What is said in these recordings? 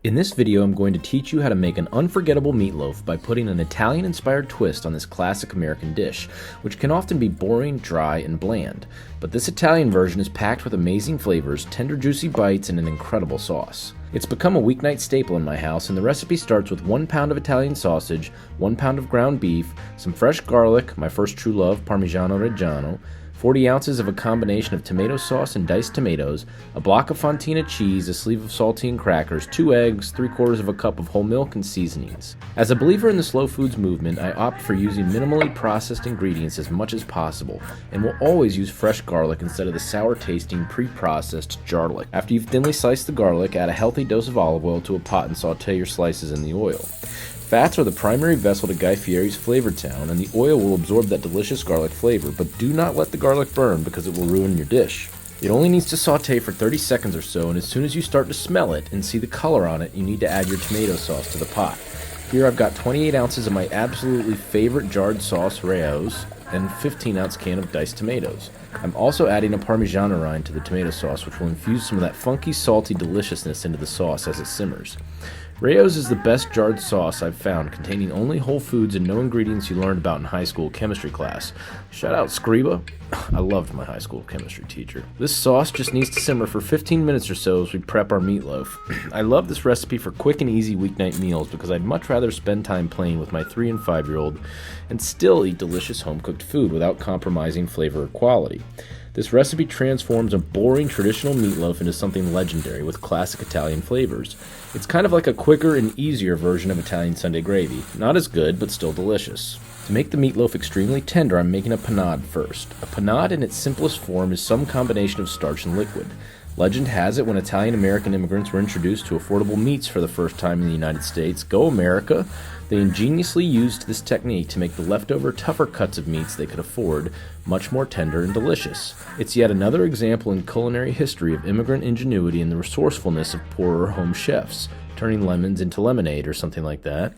In this video, I'm going to teach you how to make an unforgettable meatloaf by putting an Italian-inspired twist on this classic American dish, which can often be boring, dry, and bland. But this Italian version is packed with amazing flavors, tender juicy bites, and an incredible sauce. It's become a weeknight staple in my house, and the recipe starts with 1 pound of Italian sausage, 1 pound of ground beef, some fresh garlic, my first true love, Parmigiano Reggiano, 40 ounces of a combination of tomato sauce and diced tomatoes, a block of fontina cheese, a sleeve of saltine crackers, 2 eggs, 3/4 of a cup of whole milk, and seasonings. As a believer in the slow foods movement, I opt for using minimally processed ingredients as much as possible, and will always use fresh garlic instead of the sour-tasting, pre-processed jarlic. After you've thinly sliced the garlic, add a healthy dose of olive oil to a pot and saute your slices in the oil. Fats are the primary vessel to Guy Fieri's Flavor Town, and the oil will absorb that delicious garlic flavor, but do not let the garlic burn because it will ruin your dish. It only needs to saute for 30 seconds or so, and as soon as you start to smell it and see the color on it, you need to add your tomato sauce to the pot. Here I've got 28 ounces of my absolutely favorite jarred sauce, Rao's, and 15-ounce can of diced tomatoes. I'm also adding a Parmigiano rind to the tomato sauce, which will infuse some of that funky, salty deliciousness into the sauce as it simmers. Rao's is the best jarred sauce I've found, containing only whole foods and no ingredients you learned about in high school chemistry class. Shout out Scriba. I loved my high school chemistry teacher. This sauce just needs to simmer for 15 minutes or so as we prep our meatloaf. I love this recipe for quick and easy weeknight meals because I'd much rather spend time playing with my 3 and 5-year-old and still eat delicious home-cooked food without compromising flavor or quality. This recipe transforms a boring traditional meatloaf into something legendary with classic Italian flavors. It's kind of like a quicker and easier version of Italian Sunday gravy. Not as good, but still delicious. To make the meatloaf extremely tender, I'm making a panade first. A panade in its simplest form is some combination of starch and liquid. Legend has it when Italian-American immigrants were introduced to affordable meats for the first time in the United States, go America, they ingeniously used this technique to make the leftover tougher cuts of meats they could afford much more tender and delicious. It's yet another example in culinary history of immigrant ingenuity and the resourcefulness of poorer home chefs, turning lemons into lemonade or something like that.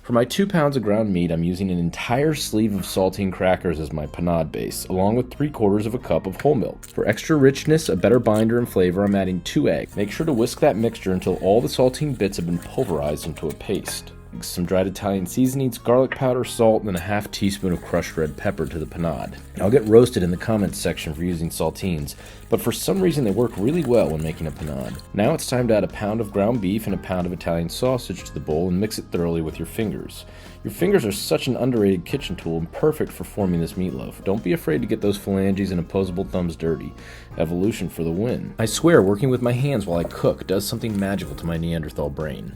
For my 2 pounds of ground meat, I'm using an entire sleeve of saltine crackers as my panade base, along with 3/4 of a cup of whole milk. For extra richness, a better binder and flavor, I'm adding 2 eggs. Make sure to whisk that mixture until all the saltine bits have been pulverized into a paste. Some dried Italian seasonings, garlic powder, salt, and a ½ teaspoon of crushed red pepper to the panade. I'll get roasted in the comments section for using saltines, but for some reason they work really well when making a panade. Now it's time to add a pound of ground beef and a pound of Italian sausage to the bowl and mix it thoroughly with your fingers. Your fingers are such an underrated kitchen tool and perfect for forming this meatloaf. Don't be afraid to get those phalanges and opposable thumbs dirty. Evolution for the win. I swear working with my hands while I cook does something magical to my Neanderthal brain.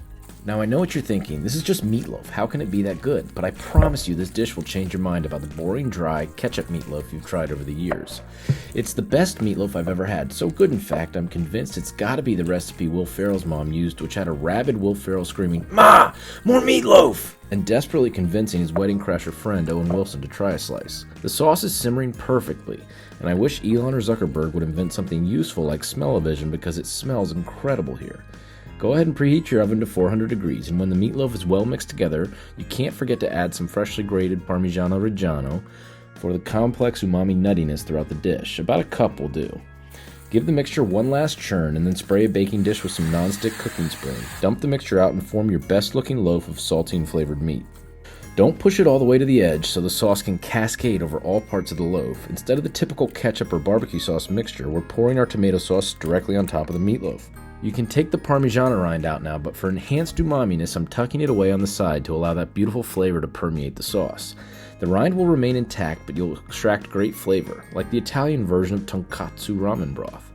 Now I know what you're thinking, this is just meatloaf, how can it be that good? But I promise you this dish will change your mind about the boring, dry, ketchup meatloaf you've tried over the years. It's the best meatloaf I've ever had, so good in fact I'm convinced it's gotta be the recipe Will Ferrell's mom used, which had a rabid Will Ferrell screaming, "Ma! More meatloaf!" and desperately convincing his wedding crasher friend Owen Wilson to try a slice. The sauce is simmering perfectly, and I wish Elon or Zuckerberg would invent something useful like smell-o-vision because it smells incredible here. Go ahead and preheat your oven to 400 degrees, and when the meatloaf is well mixed together, you can't forget to add some freshly grated Parmigiano Reggiano for the complex umami nuttiness throughout the dish. About a cup will do. Give the mixture one last churn, and then spray a baking dish with some non-stick cooking spray. Dump the mixture out and form your best-looking loaf of saltine-flavored meat. Don't push it all the way to the edge so the sauce can cascade over all parts of the loaf. Instead of the typical ketchup or barbecue sauce mixture, we're pouring our tomato sauce directly on top of the meatloaf. You can take the Parmigiano rind out now, but for enhanced umaminess, I'm tucking it away on the side to allow that beautiful flavor to permeate the sauce. The rind will remain intact, but you'll extract great flavor, like the Italian version of tonkatsu ramen broth.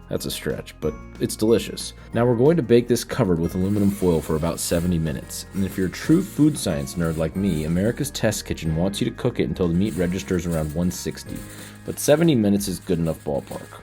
That's a stretch, but it's delicious. Now we're going to bake this covered with aluminum foil for about 70 minutes. And if you're a true food science nerd like me, America's Test Kitchen wants you to cook it until the meat registers around 160. But 70 minutes is good enough ballpark.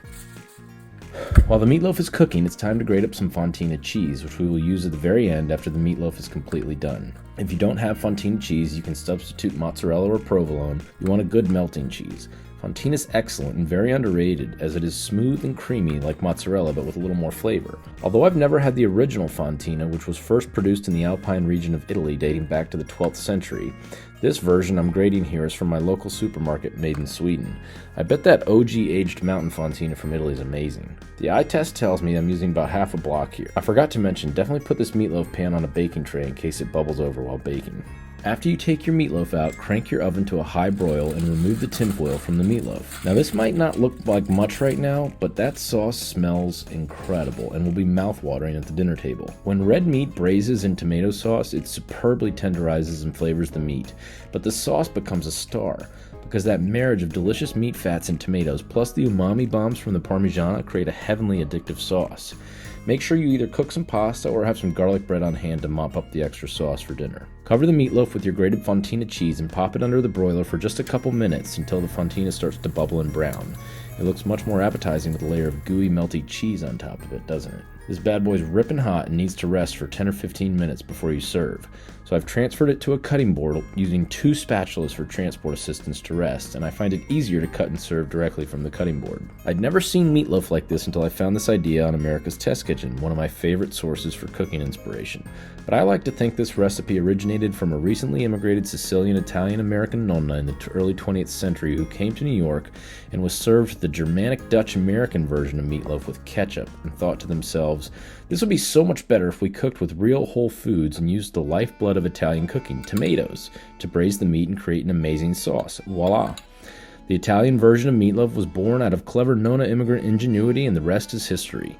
While the meatloaf is cooking, it's time to grate up some fontina cheese, which we will use at the very end after the meatloaf is completely done. If you don't have fontina cheese, you can substitute mozzarella or provolone. You want a good melting cheese. Fontina is excellent and very underrated, as it is smooth and creamy like mozzarella but with a little more flavor. Although I've never had the original Fontina, which was first produced in the Alpine region of Italy dating back to the 12th century, this version I'm grading here is from my local supermarket made in Sweden. I bet that OG aged mountain Fontina from Italy is amazing. The eye test tells me I'm using about half a block here. I forgot to mention, definitely put this meatloaf pan on a baking tray in case it bubbles over while baking. After you take your meatloaf out, crank your oven to a high broil and remove the tinfoil from the meatloaf. Now this might not look like much right now, but that sauce smells incredible and will be mouth-watering at the dinner table. When red meat braises in tomato sauce, it superbly tenderizes and flavors the meat, but the sauce becomes a star, because that marriage of delicious meat fats and tomatoes plus the umami bombs from the Parmigiana create a heavenly addictive sauce. Make sure you either cook some pasta or have some garlic bread on hand to mop up the extra sauce for dinner. Cover the meatloaf with your grated Fontina cheese and pop it under the broiler for just a couple minutes until the Fontina starts to bubble and brown. It looks much more appetizing with a layer of gooey, melty cheese on top of it, doesn't it? This bad boy's ripping hot and needs to rest for 10 or 15 minutes before you serve. So I've transferred it to a cutting board using 2 spatulas for transport assistance to rest, and I find it easier to cut and serve directly from the cutting board. I'd never seen meatloaf like this until I found this idea on America's Test Kitchen, one of my favorite sources for cooking inspiration. But I like to think this recipe originated from a recently immigrated Sicilian Italian-American Nonna in the early 20th century who came to New York and was served the Germanic Dutch-American version of meatloaf with ketchup and thought to themselves, this would be so much better if we cooked with real whole foods and used the lifeblood of Italian cooking, tomatoes, to braise the meat and create an amazing sauce. Voila! The Italian version of meatloaf was born out of clever Nonna immigrant ingenuity, and the rest is history.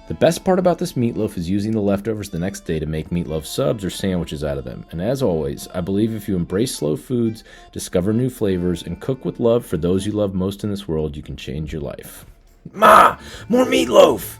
The best part about this meatloaf is using the leftovers the next day to make meatloaf subs or sandwiches out of them. And as always, I believe if you embrace slow foods, discover new flavors, and cook with love for those you love most in this world, you can change your life. Ma! More meatloaf!